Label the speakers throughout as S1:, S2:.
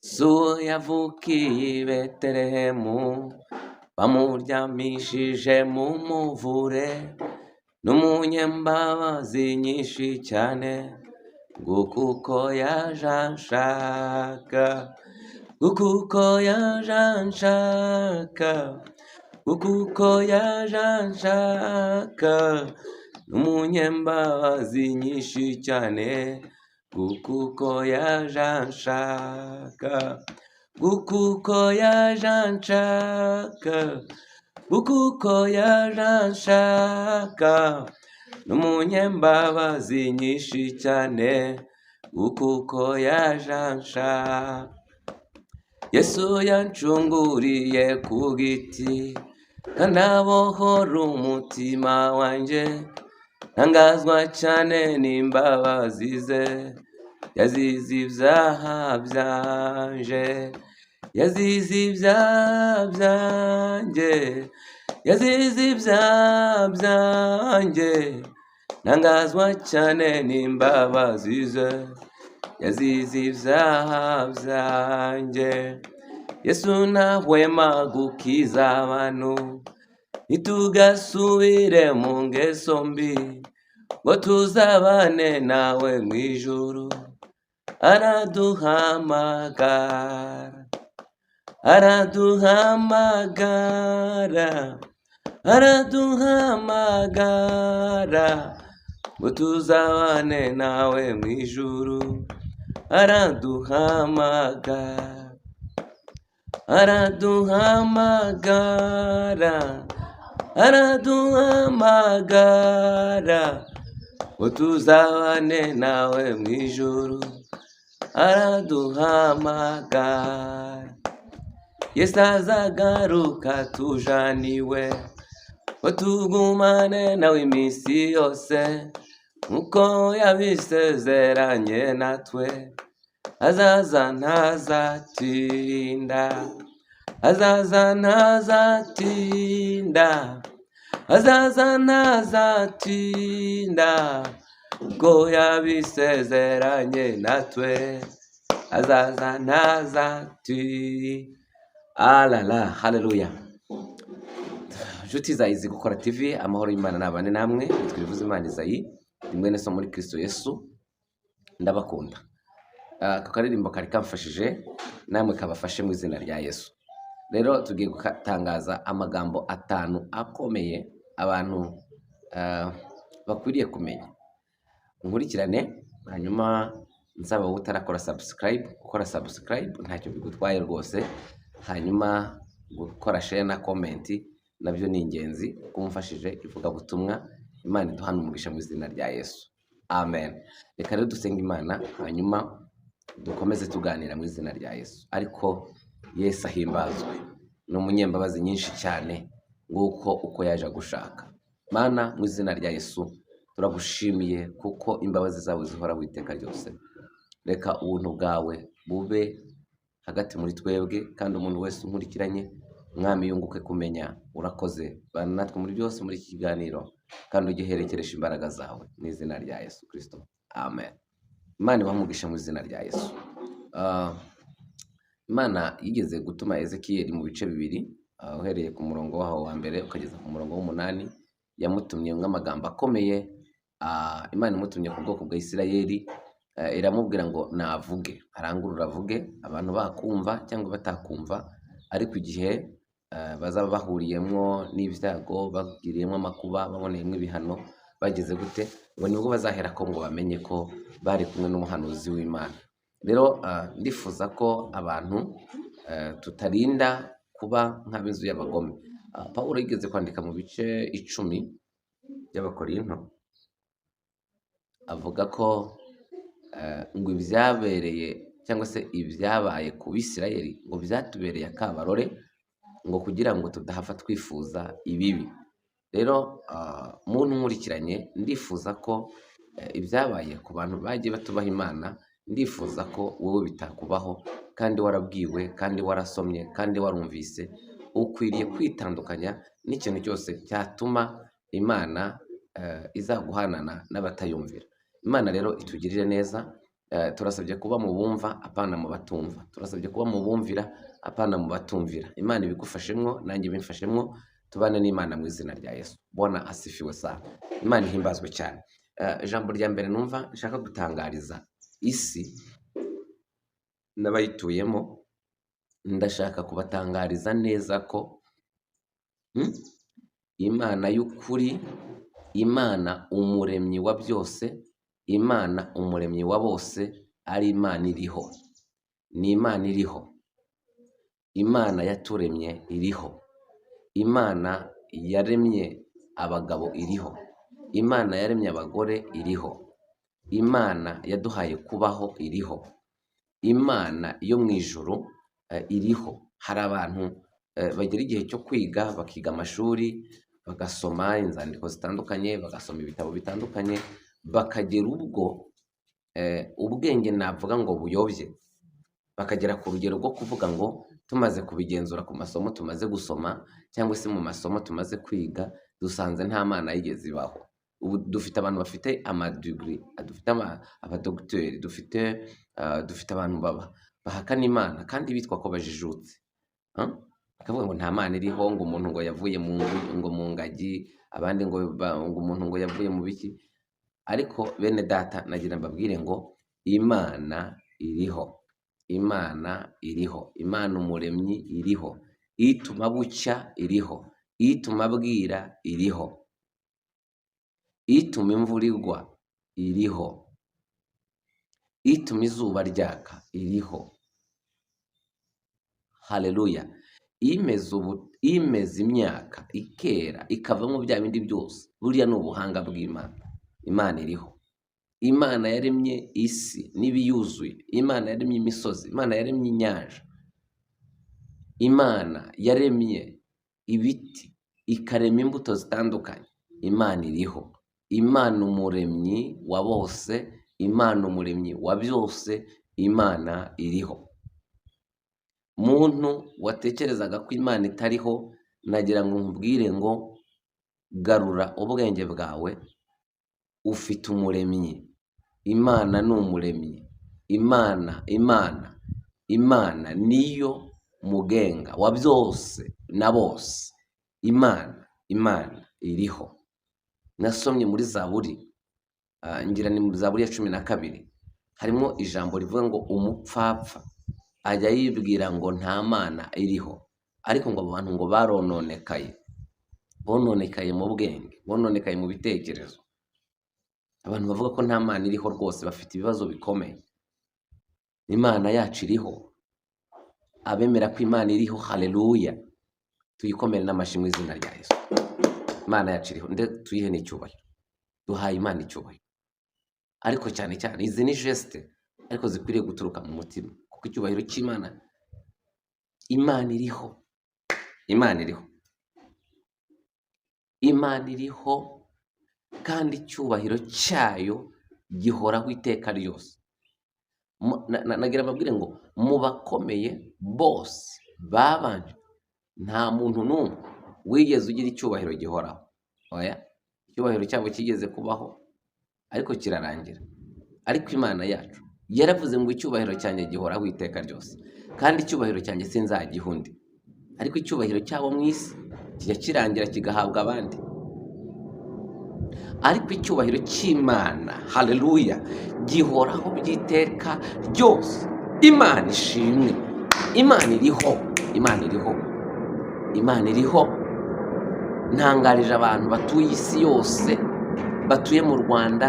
S1: So yavukiye i Betelehemu, bamuryamishije mu muvure, n'umunyembabazi nyinshi cyane, nguko uko yaje anshaka, nguko uko yaje anshaka, nguko uko yaje anshaka, n'umunyembabazi nyinshi cyane, nguko uko yaje anshaka, nguko uko yaje anshaka, nguko uko yaje anshaka, n'umunyembabazi nyinshi cyane, nguko uko yaje anshaka. Yesu yancunguriye ku giti, kandi abohora umutima wanjye, ntangazwa cyane n'imbabazi ze, yazize ibyaha byanje, yazize ibyaha byanjye, yazize ibyaha byanjye, ntangazwa cyane n'imbabazi ze, yazize ibyaha byanjye. Yesu ntahwema gukiza abantu, ntitugasubire mu ngeso mbi, ngo tuzabane nawe mu ijuru. Araduhamagara, araduhamagara, araduhamagara, ngo tuzabane nawe mu ijuru. Araduhamagara, araduhamagara, araduhamagara, ngo tuzabane nawe mu ijuru. Araduhamagara. Yesu azagaruka tujaniwe, ngo tugumane nawe iminsi yose, nkuko yabisezeranye natwe. Azaza ntazatinda, azaza ntazatinda, azaza ntazatinda, ubwo yabisezeranye natwe. Azaza ntazatinda. Alala, haleluya. Inshuti za Izi Gukora TV, amahoro y'Imana nabane namwe. Twivuze Imana Izayi, mwene so muri Kristo Yesu, ndabakunda. Aka karirimbo kari kamfashije, namwe kabafashe mu izina rya Yesu. Rero tugiye gutangaza amagambo 5 akomeye abantu bakwiriye kumenya. Nkurikirane, hanyuma nsaba utarakora subscribe, gukora subscribe ntacyo bigutwaye rwose. Hanyuma gukora share na comment nabyo ni ingenzi, kumfashije ivuga butumwa. Imana iduhana umugisha mu izina rya Yesu. Amen. Reka rero dusenga Imana, hanyuma dukomeze tuganira mu izina rya Yesu. Ariko Yesu ahimbazwe, ni umunyembabazi nyinshi cyane, nguko uko yaje gushaka. Mana, mu izina rya Yesu turagushimiye kuko imbabazi zawe zihora witeka ryose. Reka ubuntu bwawe bube hagati muri twebwe, kandi umuntu wese unkurikiranye, Mwami, yunguke kumenya. Urakoze, bana natwe muri byose muri iki kiganiro, kandi ugiherekeresha imbaraga zawe mu izina rya Yesu Kristo. Amen. Imana ibamugisha mu izina rya Yesu. Imana yigeze gutuma Ezekiyeli mu bice 2, uhereye ku murongo waho wa mbere ukageza ku murongo w'8, yamutumye nk'amagambo akomeye. Imana imutumye ku bwoko bwa Isirayeli, iramubwira ngo navuge, arangurura avuge, abantu bakumva cyangwa batakumva, ariko igihe bazaba bahuriyemo n'ibyago, bagiriyemo amakuba, baboneyemo ibihano, bageze gute, ngo nibwo bazahera ko ngo bamenye ko bari kumwe n'umuhanuzi w'Imana. Rero ndifuza ko abantu tutarinda kuba nk'ab'inzu y'abagome. Pawulo yigeze kwandika mu bice 10 by'Abakorinto, avuga ko ngo ibyabereye cyangwa se ibyabaye ku Bisirayeli ngo byatubereye akabarore, ngo kugira ngo tudahava twifuza ibibi. Rero muntu nkurikiranye, ndifuza ko ibyabaye ku bantu bagiye batubaha Imana, ndifuza ko wowe bitakubaho, kandi warabwiwe, kandi warasomye, kandi warumvise. Ukwiriye kwitandukanya n'ikintu cyose cyatuma Imana izaguhanana n'abatayumvira. Imana rero itugirire neza, turasabye kuba mu bumva apana mu batumva, turasabye kuba mu bumvira apana mu batumvira. Imana ibigufashemwo nanjye bimfashemwo, tubane n'Imana mu izina rya Yesu. Bwana asifiwe sana, Imana ihimbazwe cyane. Ijambo rya mbere numva nshaka gutangariza isi n'abayituyemo, ndashaka kubatangariza neza ko Imana y'ukuri, Imana umuremyi wa byose, Imana umuremyi wa bose ari Imana iriho. Ni Imana iriho. Imana yaturemye iriho. Imana yaremye abagabo iriho. Imana yaremye abagore iriho. Imana yaduhaye kubaho iriho. Imana yo mu ijuru iriho. Hari abantu bagira igihe cyo kwiga, bakiga amashuri, bagasoma inzandiko zitandukanye, bagasoma ibitabo bitandukanye, bakagera ubwo ubwenge navuga ngo buyobye, bakagera ku rugero rwo kuvuga ngo tumaze kubigenzura ku masomo tumaze gusoma cyangwa se mu masomo tumaze kwiga, dusanze nta Mana yigeze ibaho. Ubu dufite abantu bafite amadigiri, dufite abadogiteri, dufite abantu bahakana Imana kandi bitwa ko bajijutse. Bakavuga ngo nta Mana iriho, ngo umuntu ngo yavuye mu ngagi, abandi ngo umuntu ngo yavuye mu biki. Ariko bene data, nagira mbabwire ngo Imana iriho. Imana iriho. Imana umuremyi iriho. Ituma bucya iriho. Ituma bwira iriho. Ituma imvura igwa iriho. Ituma izuba ryaka iriho. Haleluya. Imeza imyaka ikera ikavamo bya bindi byose, buriya ni ubuhanga bw'Imana. Imana iriho. Imana yaremye isi n'ibiyuzuye. Imana yaremye imisozi. Imana yaremye inyanja. Imana yaremye ibiti ikarema imbuto zitandukanye. Imana iriho. Imana umuremyi wa bose, Imana umuremyi wa byose, Imana iriho. Muntu watekerezaga ko Imana itariho, nagira ngo nkubwire ngo garura ubwenge bwawe, ufite umuremyi. Imana ni umuremyi. Imana niyo mugenga wa byose na bose. Imana iriho. Nasomye muri Zaburi, ngira ni muri Zaburi ya 12, harimo ijambo rivuga ngo umupfapfa ajya yibwira ngo nta Mana iriho, ariko ngo abantu ngo bononekaye mu bwenge, bononekaye mu bitekerezo. Abantu bavuga ko nta Mana iriho rwose bafite ibibazo bikomeye. Imana yacu iriho. Abemera ko Imana iriho, haleluya, tuyikomere n'amashyi mu izina rya Yesu. Imana yacu iriho, tuyihe n'icyubahiro. Duhaye Imana icyubahiro. Ariko cyane cyane izi ni geste ariko zikwiriye guturuka mu mutima, kuko icyubahiro cy'Imana, Imana iriho. Imana iriho. Imana iriho kandi icyubahiro cyayo gihoraho iteka ryose. Nagira mbabwire ngo mu bakomeye bose babanje, nta muntu n'umwe wigeze ugira icyubahiro gihoraho. Oya, icyubahiro cyabo kigeze kubaho ariko kirarangira. Ariko Imana yacu yaravuze ngo icyubahiro cyanjye gihoraho iteka ryose, kandi icyubahiro cyanjye sinzagiha undi. Ariko icyubahiro cyabo mu isi kijya kirangira kigahabwa abandi. Ariko icyubahiro cy'Imana, haleluya, gihoraho by'iteka ryose. Imana ishimwe. Imana iriho. Imana iriho. Imana iriho. Ntangarije abantu batuye isi yose, batuye mu Rwanda,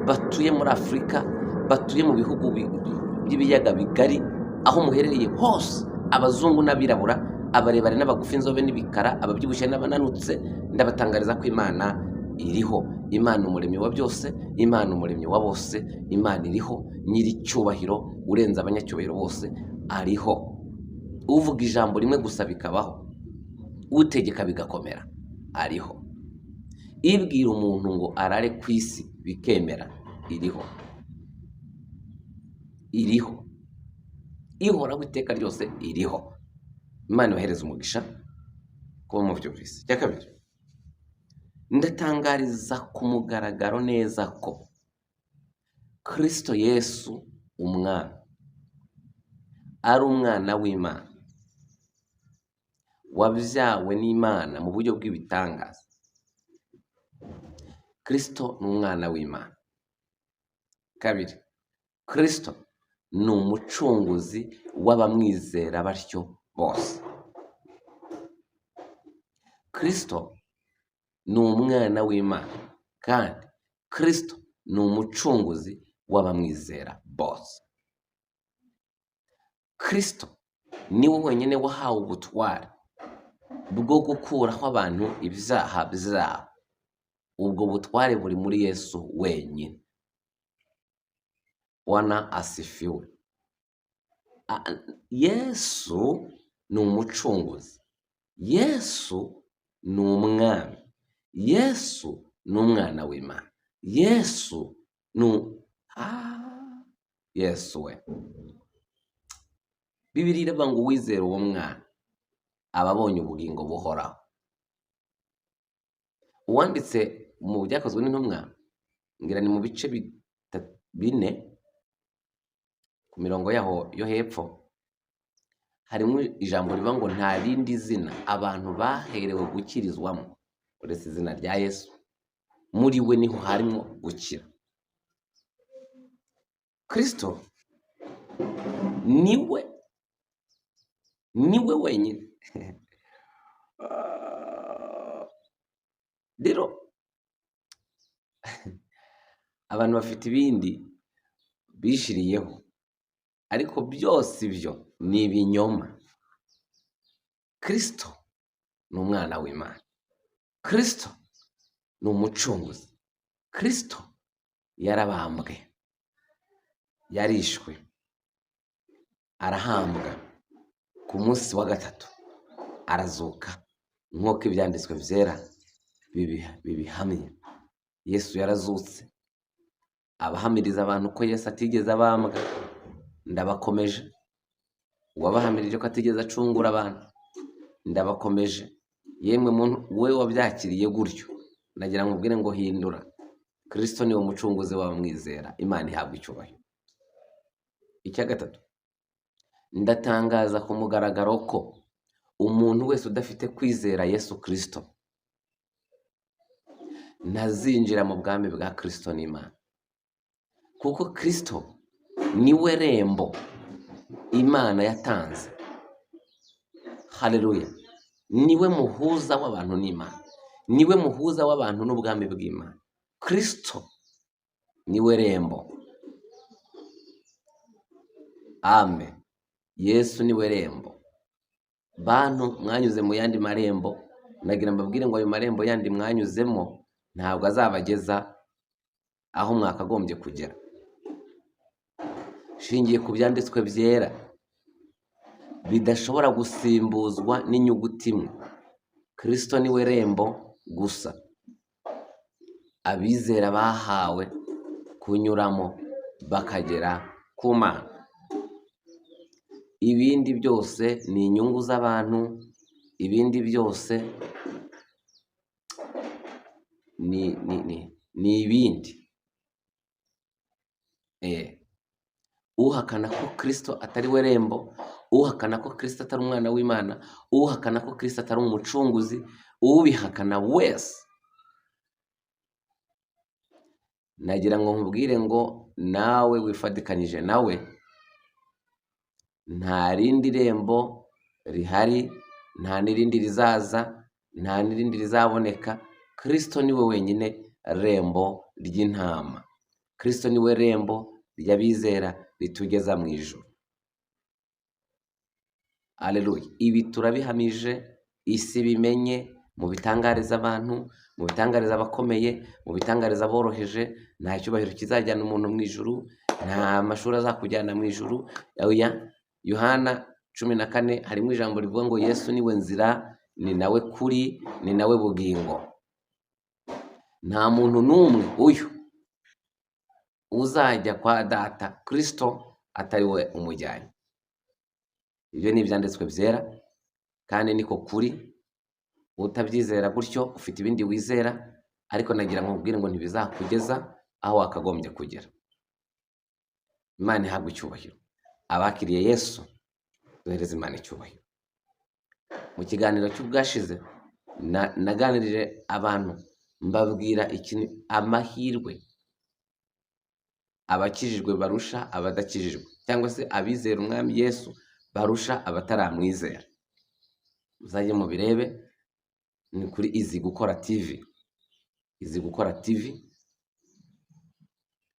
S1: batuye muri Afurika, batuye mu bihugu by'ibiyaga bigari, aho muherereye hose, abazungu n'abirabura, abarebare n'abagufi, inzobe n'ibikara, ababyibushye n'abananutse, ndabatangariza ko Imana iriho. Imana umuremyi wa byose, Imana umuremyi wa bose, Imana iriho. Nyiri cyubahiro urenza abanyacyubahiro bose ariho. Uvuga ijambo rimwe gusa bikabaho, utegeka bigakomera, ariho. Ibwira umuntu ngo arare ku isi bikemera, iriho. Iriho. Ihoraho iteka ryose, iriho. Imana ibahereze umugisha kuba mu by'ubwisi. Cya kabiri, ndatangariza ku mugaragaro neza ko Kristo Yesu umwami, ari umwana w'Imana, wabyawe n'Imana mu buryo bw'ibitangaza. Kristo ni umwana w'Imana. Kabiri, Kristo ni umucunguzi w'abamwizera batyo bose. Kristo ni umwana w'Imana kandi Kristo ni umucunguzi w'abamwizera bose. Kristo niwe wenyine wahawe ubutware bwo gukuraho abantu ibyaha byabo. Ubwo butware buri muri Yesu wenyine. Bwana asifiwe. Yesu ni umucunguzi. Yesu ni umwami. Yesu ni umwana w'Imana. Yesu ni Yesu we. Bibiliya iravuga ngo uwizera uwo mwana aba abonye ubugingo buhoraho. Uwanditse mu byakozwe n'intumwa, ngira ni mu bice 4 ku mirongo yaho yo hepfo, harimo ijambo rivuga ngo nta rindi zina abantu baherewe gukirizwamo uretse izina rya Yesu. Muri we niho harimo gukira. Kristo niwe wenyine. Rero abantu bafite ibindi bishiriyeho, ariko byose ibyo ni ibinyoma. Kristo ni umwana w'Imana. Kristo ni umucunguzi. Kristo yarabambwe, yarishwe, arahambwa, ku munsi wa gatatu arazuka nk'uko ibyanditswe byera bibihamya. Yesu yarazutse. Abahamiriza abantu ko Yesu atigeze abambwa ndabakomeje. Uwabahamirije ko atigeze acungura abantu ndabakomeje. Yemwe muntu we wabyakiriye gutyo, nagira ngo ubwire ngo hindura. Kristo ni umucunguzi w'abamwizera. Imana ihabwa icyubahiro. Icya gatatu, ndatangaza ku mugaragaro ko umuntu wese udafite kwizera Yesu Kristo ntazinjira mu bwami bwa Kristo n'Imana. Kuko Kristo niwe rembo Imana yatanze. Haleluya. Niwe muhuza w'abantu n'Imana. Niwe muhuza w'abantu n'ubwami bw'Imana. Kristo niwe rembo. Amen. Yesu niwe rembo. Bantu mwanyuze mu yandi marembo, nagira mbabwire ngo ayo marembo yandi mwanyuzemo ntabwo azabageza aho mwakagombye kugera. Shingiye ku byanditswe byera bidashobora gusimbuzwa n'inyuguti imwe. Kristo niwe rembo gusa abizera bahawe kunyuramo bakagera ku Mana. Ibindi byose ni inyungu z'abantu, ibindi byose ni ibindi. Uhakana ko Kristo atari we rembo, uhakana ko Kristo atari umwana w'Imana, uhakana ko Kristo atari umucunguzi, ubihakana wese, nagira ngo nkubwire ngo nawe wifadikanyije nawe, nta rindi rembo rihari, nta n'irindi rizaza, nta n'irindi rizaboneka. Kristo niwe wenyine rembo ry'intama. Kristo niwe rembo ry'abizera ritugeza mu ijuru. Aleluya. Ibi turabihamije, isi bimenye, mu bitangariza abantu, mu bitangariza abakomeye, mu bitangariza aboroheje. Nta cyubahiro kizajyana umuntu mu ijuru, nta mashuri azakujyana mu ijuru. Oya. Yohana 14 harimo ijambo rivuga ngo Yesu niwe nzira, ni nawe kuri, ni nawe bugingo. Nta muntu n'umwe uyu uzajya kwa data Kristo atari we umujyanye. Ibyo ni ibyanditswe byera kandi niko kuri. Utabyizera gutyo ufite ibindi wizera, ariko nagira ngo nkubwire ngo ntibizakugeza aho wakagombye kugera. Imana ihabwa icyubahiro. Abakiriye Yesu duhereze Imana icyubahiro. Mu kiganiro cy'ubwashize naganirije abantu mbabwira amahirwe abakijijwe barusha abadakijijwe, cyangwa se abizera umwami Yesu barusha abataramwizera. Muzajye mubirebe, ni kuri Izi Gukora TV. Izi Gukora TV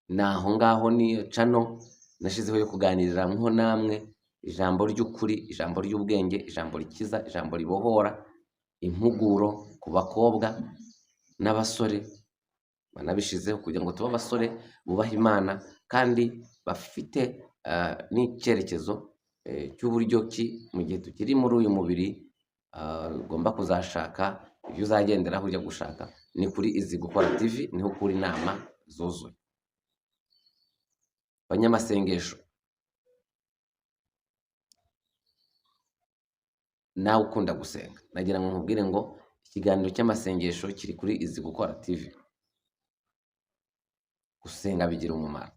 S1: ni aho ngaho, ni channel nashizeho yo kuganiriramwo namwe ijambo ry'ukuri, ijambo ry'ubwenge, ijambo rikiza, ijambo ribohora, impuguro ku bakobwa n'abasore. Banabishizeho kugira ngo tube abasore bubaha Imana kandi bafite n'icyerekezo cy'uburyo ki mu gihe tukiri muri uyu mubiri ugomba kuzashaka ibyo uzagenderaho ujya gushaka. Ni kuri Izi Gukora TV, niho kuri inama zuzuye. Banyamasengesho, nawe ukunda gusenga, nagira ngo nkubwire ngo ikiganiro cy'amasengesho kiri kuri Izi Gukora TV. Gusenga bigira umumaro,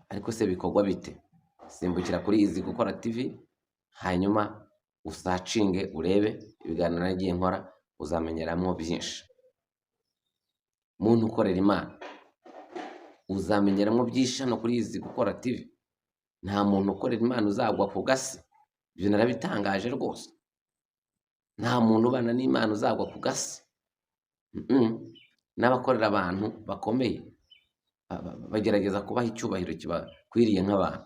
S1: ariko se bikorwa bite? Simbukira kuri Izi Gukora TV, hanyuma usacinge urebe ibiganiro nagiye nkora, uzamenyeramo byinshi. Muntu ukorera Imana uzamenyeramo byinshi hano kuri Izi Gukora TV. Nta muntu ukorera Imana uzagwa ku gasi, ibyo narabitangaje rwose. Nta muntu ubana n'Imana uzagwa ku gasi. N'abakorera abantu bakomeye bagerageza kubaha icyubahiro kibakwiriye nk'abantu.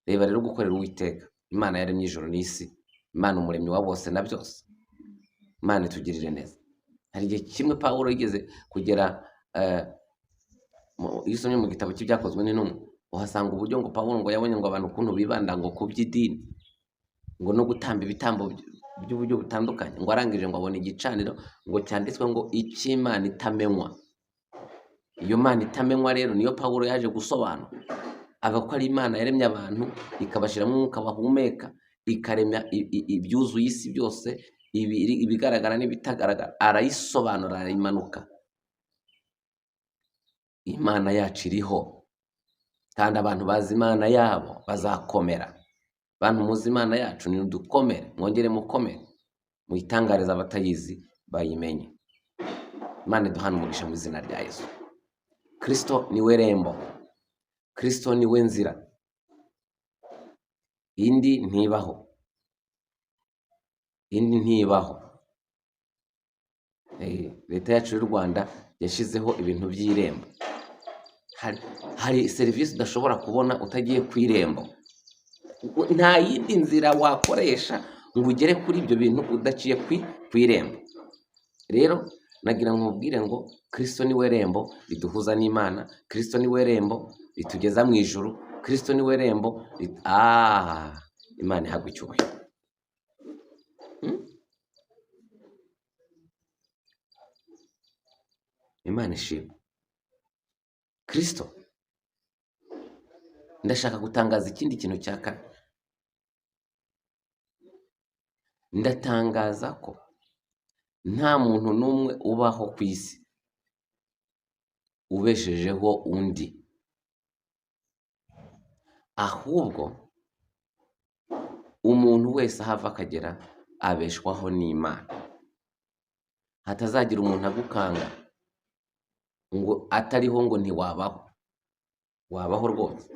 S1: Reba rero gukorera Uwiteka, Imana yaremye ijoro n'isi, Imana umuremyi wa bose na byose. Imana itugirire neza. Hari igihe kimwe Pawulo yigeze kugera, iyo usomye mu gitabo cy'Ibyakozwe n'Intumwa uhasanga uburyo ngo Pawulo ngo yabonye ngo abantu ukuntu bibanda ngo ku by'idini, ngo no gutamba ibitambo by'uburyo butandukanye, ngo arangije ngo abone igicaniro ngo cyanditswe ngo icy'Imana itamenywa. Iyo Mana itamenywa rero niyo Pawulo yaje gusobanura, avuga ko ari Imana yaremye abantu ikabashyiramo umwuka bahumeka, ikaremya ibyuzuye isi byose, ibigaragara n'ibitagaragara, arayisobanura, arayimanuka. Imana yacu iriho kandi abantu bazi Imana yabo bazakomera. Bantu muzi Imana yacu ni dukomere, mwongere mukomere, muyitangariza abatayizi bayimenye. Imana iduhane umugisha mu izina rya Yesu. Kristo niwe rembo, Kristo niwe nzira, indi ntibaho, indi ntibaho. Leta yacu y'u Rwanda yashyizeho ibintu by'irembo. Hari serivisi udashobora kubona utagiye ku irembo. Nta yindi nzira wakoresha ngo ugere kuri ibyo bintu udaciye ku irembo. Rero nagira ngo mubwire ngo Kristo niwe rembo riduhuza n'Imana, Kristo niwe rembo ritugeza mu ijuru, Kristo niwe rembo Imana ihabwa icyubahiro. Imana ishimwe. Kristo, ndashaka gutangaza ikindi kintu cya kane. Ndatangaza ko nta muntu n'umwe ubaho ku isi ubeshejeho undi, ahubwo umuntu wese ahava akagera abeshwaho n'Imana. Hatazagira umuntu agukanga ngo atariho ngo ntiwabaho. Wabaho rwose.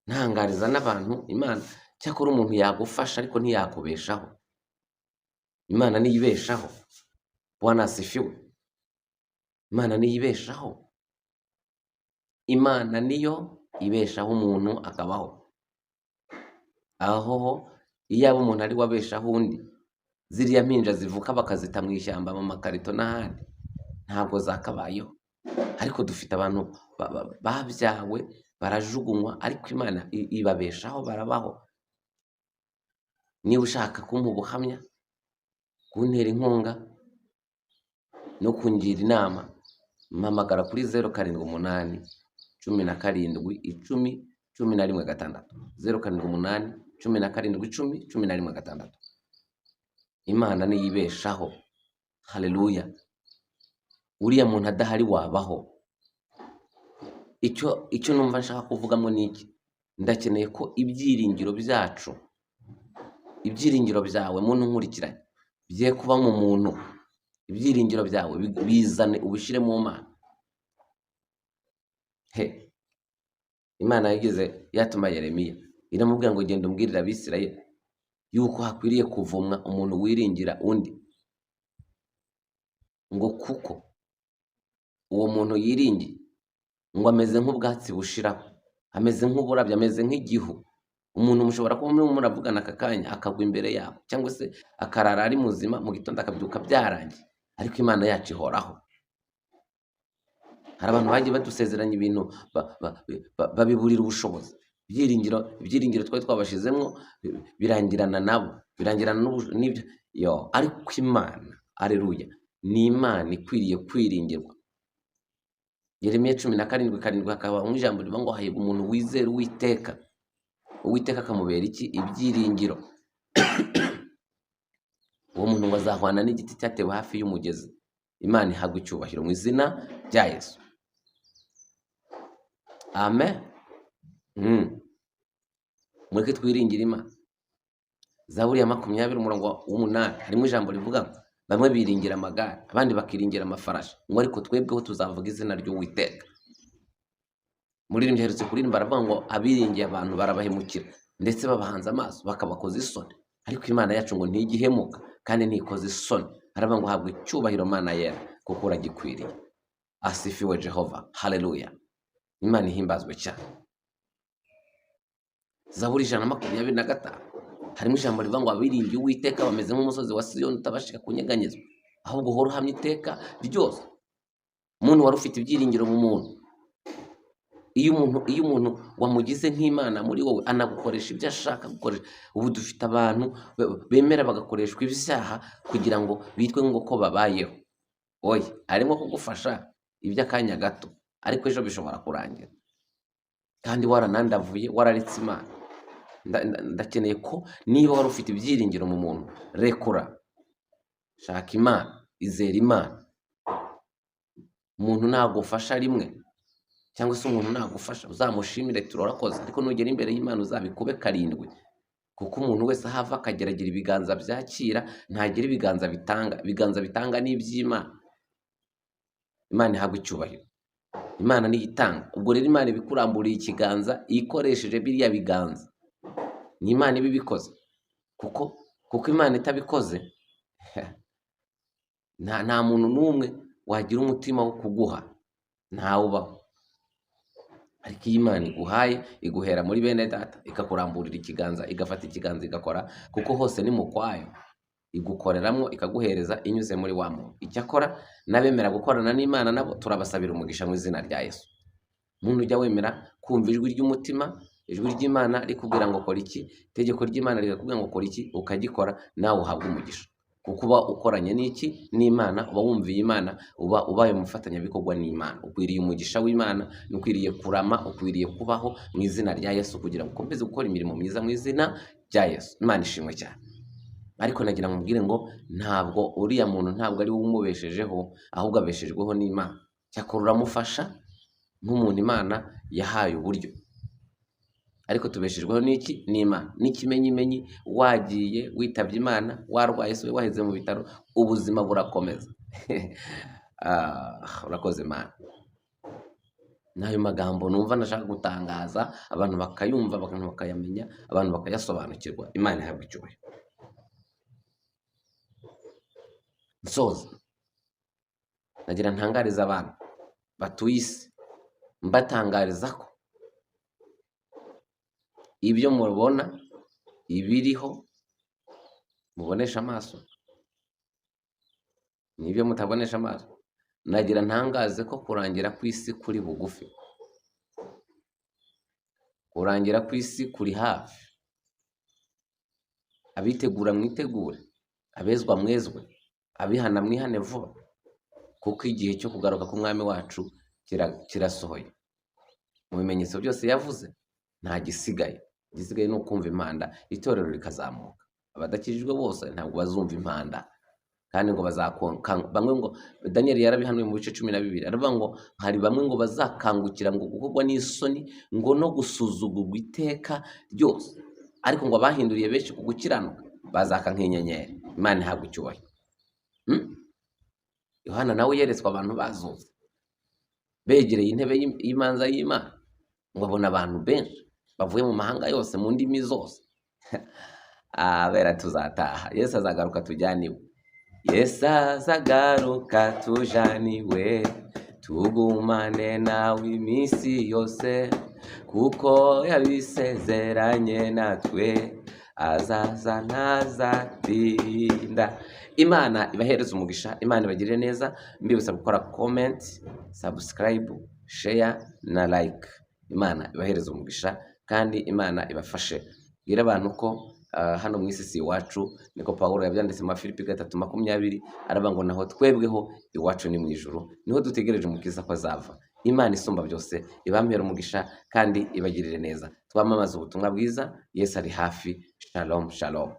S1: Ntangariza n'abantu Imana, cyakora umuntu yagufasha ariko ntiyakubeshaho. Imana niyo ibeshaho. Bwana asifiwe. Imana niyo ibeshaho. Imana niyo ibeshaho umuntu akabaho. Aho iyo umuntu ari wabeshaho undi, ziriya mpinja zivuka bakazita mu ishyamba mu makarito n'ahandi, ntabwo zakabayeho. Ariko dufite abantu babyawe barajugunywa, ariko Imana ibabeshaho, barabaho. Niba ushaka kumpa ubuhamya, kuntera inkunga no kungira inama, mpamagara kuri 078 17 10 11 6. 078 17 10 11 6. Imana niyo ibeshaho. Haleluya. Uriya muntu adahari wabaho. icyo numva nshaka kuvugamo ni iki? Ndakeneye ko ibyiringiro byacu, ibyiringiro byawe muntu nkurikiranye, bigiye kuba mu muntu. Ibyiringiro byawe bizane ubishyire mu Mana. Imana yigeze yatuma Yeremiya iramubwira ngo genda umbwirire Abisirayeli yuko hakwiriye kuvumwa umuntu wiringira undi, ngo kuko uwo muntu yiringiye ngo ameze nk'ubwatsi bushiraho, ameze nk'uburabyo, ameze nk'igihu. Umuntu mushobora kuba murimo muravugana aka kanya akagwa imbere yawe, cyangwa se akarara ari muzima, mu gitondo akabyuka byarangiye, ariko Imana yacu ihoraho. Hari abantu bagiye badusezeranya ibintu babiburira ubushobozi. Ibyiringiro twari twabashizemo birangirana nabo, birangirana n'ibyo. Ariko Imana, aleluya, ni Imana ikwiriye kwiringirwa. Yeremiya 17:7 hakaba mu ijambo rivuga ngo hahirwa umuntu wizera Uwiteka. Uwiteka akamubera iki? Ibyiringiro. Uwo muntu ngo azahwana n'igiti cyatewe hafi y'umugezi. Imana ihabwa icyubahiro mu izina rya Yesu. Amen. Mureke twiringire Imana. Zaburi ya 20:8 harimo ijambo rivuga ngo bamwe biringira amagare, abandi bakiringira amafarashi, ngo ariko twebweho tuzavuga izina ry'Uwiteka. Muririmbyi aherutse kuririmba aravuga ngo abiringiye abantu barabahemukira, ndetse babahanze amaso bakabakoza isoni, ariko Imana yacu ngo ntigihemuka kandi ntikoze isoni. Aravuga ngo habwe icyubahiro Mana yera, kuko uragikwiriye. Asifiwe Jehova, haleluya. Imana ihimbazwe cyane. Zaburi 125 harimo ijambo rivuga ngo abiringiye Uwiteka bameze nk'umusozi wa Siyoni utabashika kunyeganyezwa, ahubwo uhora uhamye iteka ryose. Umuntu wari ufite ibyiringiro mu muntu, iyo umuntu wamugize nk'Imana muri wowe, anagukoresha ibyo ashaka gukoresha. Ubu dufite abantu bemera bagakoreshwa ibyaha kugira ngo bitwe ngo ko babayeho. Oya, arimo kugufasha iby'akanya gato, ariko ejo bishobora kurangira, kandi waranandavuye, wararetse Imana. Ndakeneye ko niba wari ufite ibyiringiro mu muntu, rekura, shaka Imana, izera Imana. Umuntu nagufasha rimwe, cyangwa se umuntu nagufasha, uzamushimire turorakoze, ariko nugera imbere y'Imana uzabikube 7, kuko umuntu wese ahava akageragira ibiganza byakira, ntagira ibiganza bitanga. Ibiganza bitanga ni iby'Imana. Imana ihabwa icyubahiro. Imana niyo itanga. Ubwo rero Imana ibikuramburiye ikiganza, ikoresheje biriya biganza, ni Imana ibibikoze. Kuko Imana itabikoze, nta muntu n'umwe wagira umutima wo kuguha, ntawubaho. Ariko iyo Imana iguhaye, iguhera muri bene data, ikakuramburira ikiganza, igafata ikiganza igakora, kuko hose ni mu kwayo, igukoreramo ikaguhereza inyuze muri wa muntu. Icyakora n'abemera gukorana n'Imana nabo turabasabira umugisha mu izina rya Yesu. Muntu ujya wemera kumva ijwi ry'umutima, ijwi ry'Imana rikubwira ngo kora iki, itegeko ry'Imana rikakubwira ngo kora iki, ukagikora, nawe uhabwa umugisha. Kuko uba ukoranye n'iki? N'Imana, uba wumviye Imana, uba ubaye umufatanyabikorwa n'Imana. Ukwiriye umugisha w'Imana, ukwiriye kurama, ukwiriye kubaho mu izina rya Yesu, kugira ngo ukomeze gukora imirimo myiza mu izina rya Yesu. Imana ishimwe cyane. Ariko nagira ngo mbwire ngo ntabwo uriya muntu ntabwo ari we umubeshejeho, ahubwo abeshejweho n'Imana. Cyakora uramufasha nk'umuntu Imana yahaye uburyo, ariko tubeshejweho n'iki? N'Imana. N'ikimenyimenyi, wagiye witabye Imana, warwaye se waheze mu bitaro, ubuzima burakomeza. Urakoze Imana. N'ayo magambo numva nashaka gutangaza, abantu bakayumva, abantu bakayamenya, abantu bakayasobanukirwa. Imana ihabwa icyubahiro. Nsoza, nagira ntangariza abantu batuye isi, mbatangariza ko ibyo mubona, ibiriho mubonesha amaso, n'ibyo mutabonesha amaso, nagira ntangaze ko kurangira kw'isi kuri bugufi, kurangira kw'isi kuri hafi. Abitegura mwitegure, abezwa mwezwe, abihana mwihane vuba, kuko igihe cyo kugaruka k'umwami wacu kirasohoye. Mu bimenyetso byose yavuze nta gisigaye. Igisigaye ni ukumva impanda, itorero rikazamuka. Abadakijijwe bose ntabwo bazumva impanda, kandi ngo bamwe ngo Daniel yarabihanuye mu bice 12 aravuga ngo hari bamwe ngo bazakangukira ngo gukorwa n'isoni ngo no gusuzugurwa iteka ryose, ariko ngo abahinduriye benshi ku gukiranuka bazaka nk'inyenyeri. Imana ihabwa icyubahiro. Yohana nawe yeretswe abantu bazuze begereye intebe y'imanza y'Imana, ngo abona abantu benshi bavuye mu mahanga yose mu ndimi zose. Bera tuzataha, Yesu azagaruka tujyaniwe. Yesu azagaruka tujaniwe, tugumane nawe iminsi yose, kuko yabisezeranye natwe, azaza ntazatinda. Imana ibahereza umugisha, Imana ibagirire neza. Mbibutsa gukora comment, subscribe, share na like. Imana ibahereza umugisha kandi Imana ibafashe. Bwira abantu ko hano mu isi si iwacu, niko Pawulo yabyanditse mu Filipi 3:20, aravuga ngo naho twebweho iwacu ni mu ijuru, niho dutegereje umukiza ko azava. Imana isumba byose ibampera umugisha kandi ibagirire neza. Twamamaza ubutumwa bwiza, Yesu ari hafi. Shalom shalom.